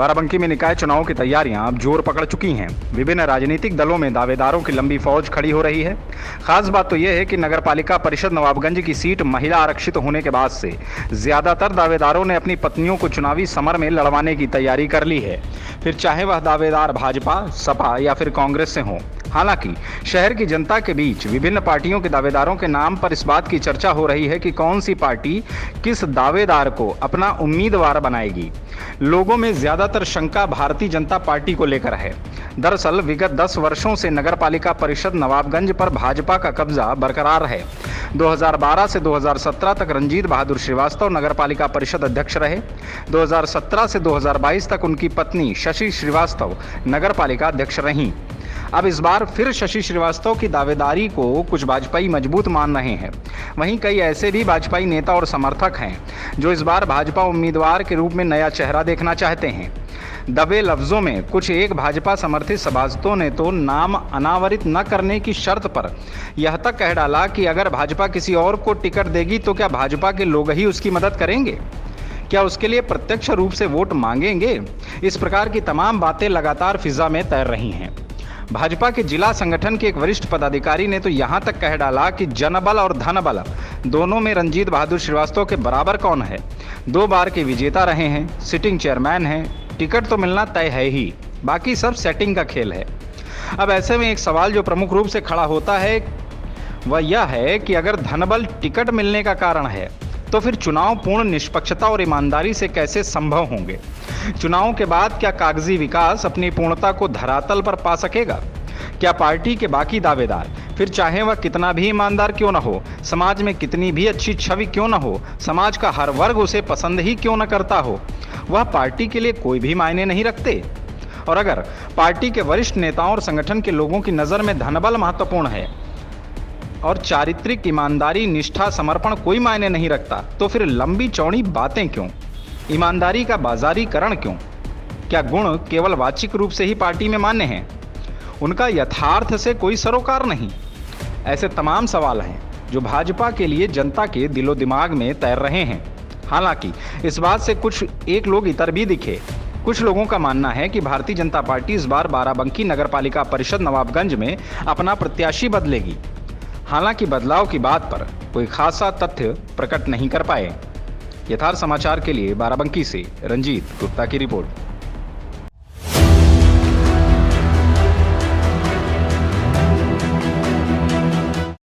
बाराबंकी में निकाय चुनाव की तैयारियां अब जोर पकड़ चुकी हैं। विभिन्न राजनीतिक दलों में दावेदारों की लंबी फौज खड़ी हो रही है। खास बात तो यह है कि नगरपालिका परिषद नवाबगंज की सीट महिला आरक्षित होने के बाद से ज्यादातर दावेदारों ने अपनी पत्नियों को चुनावी समर में लड़वाने की तैयारी कर ली है, फिर चाहे वह दावेदार भाजपा, सपा या फिर कांग्रेस से हों। हालांकि शहर की जनता के बीच विभिन्न पार्टियों के दावेदारों के नाम पर इस बात की चर्चा हो रही है कि कौन सी पार्टी किस दावेदार को अपना उम्मीदवार बनाएगी। लोगों में ज्यादातर शंका भारतीय जनता पार्टी को लेकर है। दरअसल विगत 10 वर्षों से नगरपालिका परिषद नवाबगंज पर भाजपा का कब्जा बरकरार है। 2012 से 2017 तक रंजीत बहादुर श्रीवास्तव नगरपालिका परिषद अध्यक्ष रहे। 2017 से 2022 तक उनकी पत्नी शशि श्रीवास्तव नगरपालिका अध्यक्ष रहीं। अब इस बार फिर शशि श्रीवास्तव की दावेदारी को कुछ भाजपाई मजबूत मान रहे हैं। वहीं कई ऐसे भी भाजपाई नेता और समर्थक हैं जो इस बार भाजपा उम्मीदवार के रूप में नया चेहरा देखना चाहते हैं। दबे लफ्जों में कुछ एक भाजपा समर्थित सभासदों ने तो नाम अनावरित न करने की शर्त पर यह तक कह डाला कि अगर भाजपा किसी और को टिकट देगी तो क्या भाजपा के लोग ही उसकी मदद करेंगे, क्या उसके लिए प्रत्यक्ष रूप से वोट मांगेंगे। इस प्रकार की तमाम बातें लगातार फिजा में तैर रही हैं। भाजपा के जिला संगठन के एक वरिष्ठ पदाधिकारी ने तो यहां तक कह डाला कि जनबल और धनबल दोनों में रंजीत बहादुर श्रीवास्तव के बराबर कौन है। 2 बार के विजेता रहे हैं, सिटिंग चेयरमैन हैं, टिकट तो मिलना तय है ही, बाकी सब सेटिंग का खेल है। अब ऐसे में एक सवाल जो प्रमुख रूप से खड़ा होता है वह यह है कि अगर धनबल टिकट मिलने का कारण है तो फिर चुनाव पूर्ण निष्पक्षता और ईमानदारी से कैसे संभव होंगे। चुनाव के बाद क्या कागजी विकास अपनी पूर्णता को धरातल पर पा सकेगा। क्या पार्टी के बाकी दावेदार, फिर चाहे वह कितना भी ईमानदार क्यों न हो, समाज में कितनी भी अच्छी छवि क्यों न हो, समाज का हर वर्ग उसे पसंद ही क्यों न करता हो, वह पार्टी के लिए कोई भी मायने नहीं रखते। और अगर पार्टी के वरिष्ठ नेताओं और संगठन के लोगों की नज़र में धनबल महत्वपूर्ण है और चारित्रिक ईमानदारी, निष्ठा, समर्पण कोई मायने नहीं रखता, तो फिर लंबी चौड़ी बातें क्यों, ईमानदारी का बाजारीकरण क्यों। क्या गुण केवल वाचिक रूप से ही पार्टी में मान्य हैं, उनका यथार्थ से कोई सरोकार नहीं। ऐसे तमाम सवाल हैं जो भाजपा के लिए जनता के दिलो दिमाग में तैर रहे हैं। हालांकि इस बात से कुछ एक लोग इतर भी दिखे। कुछ लोगों का मानना है कि भारतीय जनता पार्टी इस बार बाराबंकी नगरपालिका परिषद नवाबगंज में अपना प्रत्याशी बदलेगी। हालांकि बदलाव की बात पर कोई खासा तथ्य प्रकट नहीं कर पाए। यथार्थ समाचार के लिए बाराबंकी से रंजीत गुप्ता की रिपोर्ट।